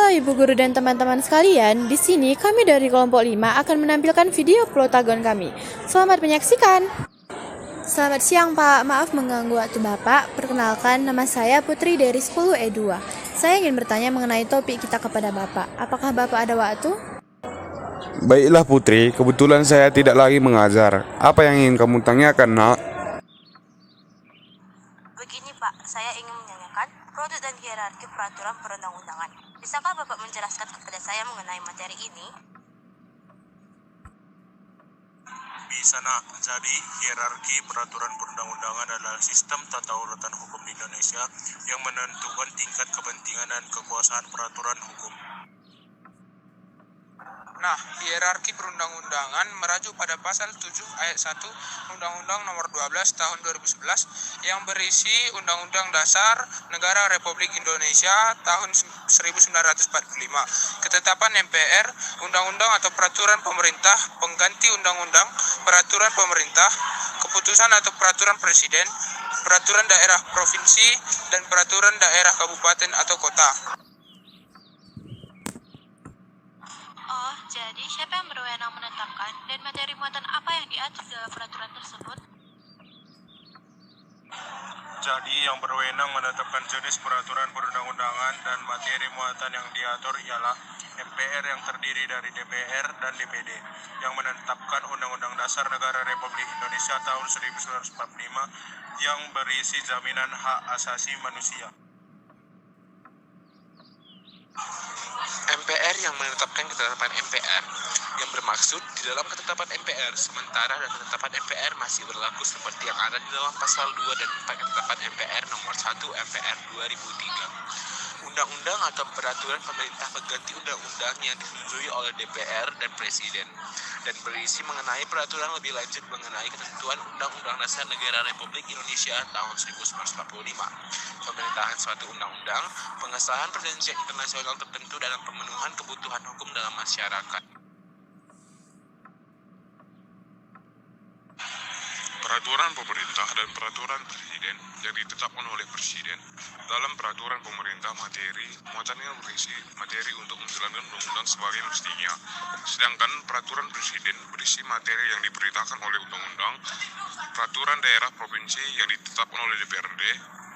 Halo Ibu Guru dan teman-teman sekalian, di sini kami dari kelompok 5 akan menampilkan video protagon kami. Selamat menyaksikan. Selamat siang Pak, maaf mengganggu waktu Bapak. Perkenalkan, nama saya Putri dari 10E2. Saya ingin bertanya mengenai topik kita kepada Bapak. Apakah Bapak ada waktu? Baiklah Putri, kebetulan saya tidak lagi mengajar. Apa yang ingin kamu tanyakan, nak? Begini Pak, saya ingin menanyakan produk dan hierarki peraturan perundang-undangan. Bisakah Bapak menjelaskan kepada saya mengenai materi ini? Bisa nak, jadi hierarki peraturan perundang-undangan adalah sistem tata urutan hukum di Indonesia yang menentukan tingkat kepentingan dan kekuasaan peraturan hukum. Nah, hierarki perundang-undangan merujuk pada pasal 7 ayat 1 Undang-Undang Nomor 12 Tahun 2011 yang berisi Undang-Undang Dasar Negara Republik Indonesia tahun 1945, ketetapan MPR, undang-undang atau peraturan pemerintah, pengganti undang-undang, peraturan pemerintah, keputusan atau peraturan presiden, peraturan daerah provinsi, dan peraturan daerah kabupaten atau kota. Oh, jadi siapa yang berwenang menetapkan dan materi muatan apa yang diatur dalam peraturan tersebut? Jadi yang berwenang menetapkan jenis peraturan perundang-undangan dan materi muatan yang diatur ialah MPR yang terdiri dari DPR dan DPD yang menetapkan Undang-Undang Dasar Negara Republik Indonesia tahun 1945 yang berisi jaminan hak asasi manusia. MPR yang menetapkan ketetapan MPR yang bermaksud di dalam ketetapan MPR sementara dan ketetapan MPR masih berlaku seperti yang ada di dalam pasal 2 dan 4 ketetapan MPR nomor 1 MPR 2003. Undang-undang atau peraturan pemerintah pengganti undang-undang yang disetujui oleh DPR dan Presiden dan berisi mengenai peraturan lebih lanjut mengenai ketentuan Undang-Undang Dasar Negara Republik Indonesia tahun 1945, pemerintahan suatu undang-undang, pengesahan perjanjian internasional tertentu dalam pemenuhan kebutuhan hukum dalam masyarakat. Peraturan pemerintah dan peraturan presiden yang ditetapkan oleh presiden. Dalam peraturan pemerintah materi muatannya berisi materi untuk menjalankan undang-undang sebagai mestinya. Sedangkan peraturan presiden berisi materi yang diberitakan oleh undang-undang. Peraturan daerah provinsi yang ditetapkan oleh DPRD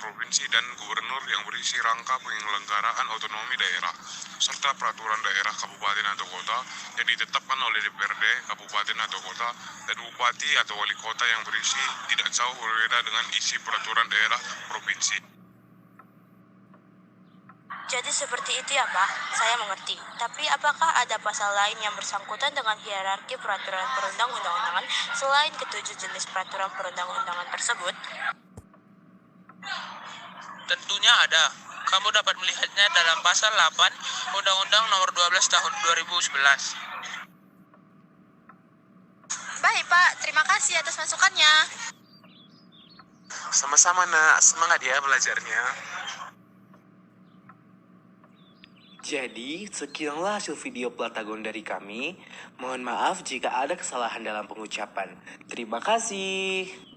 provinsi dan gubernur yang berisi rangka penyelenggaraan otonomi daerah, serta peraturan daerah kabupaten atau kota yang ditetapkan oleh DPRD kabupaten atau kota dan bupati atau wali kota yang berisi tidak jauh berbeda dengan isi peraturan daerah provinsi. Jadi seperti itu ya Pak, saya mengerti. Tapi apakah ada pasal lain yang bersangkutan dengan hierarki peraturan perundang-undangan selain ketujuh jenis peraturan perundang-undangan tersebut? Tentunya ada. Kamu dapat melihatnya dalam pasal 8 Undang-Undang Nomor 12 Tahun 2011. Baik Pak, terima kasih atas masukannya. Sama-sama nak, semangat ya belajarnya. Jadi, sekianlah hasil video Platagon dari kami. Mohon maaf jika ada kesalahan dalam pengucapan. Terima kasih.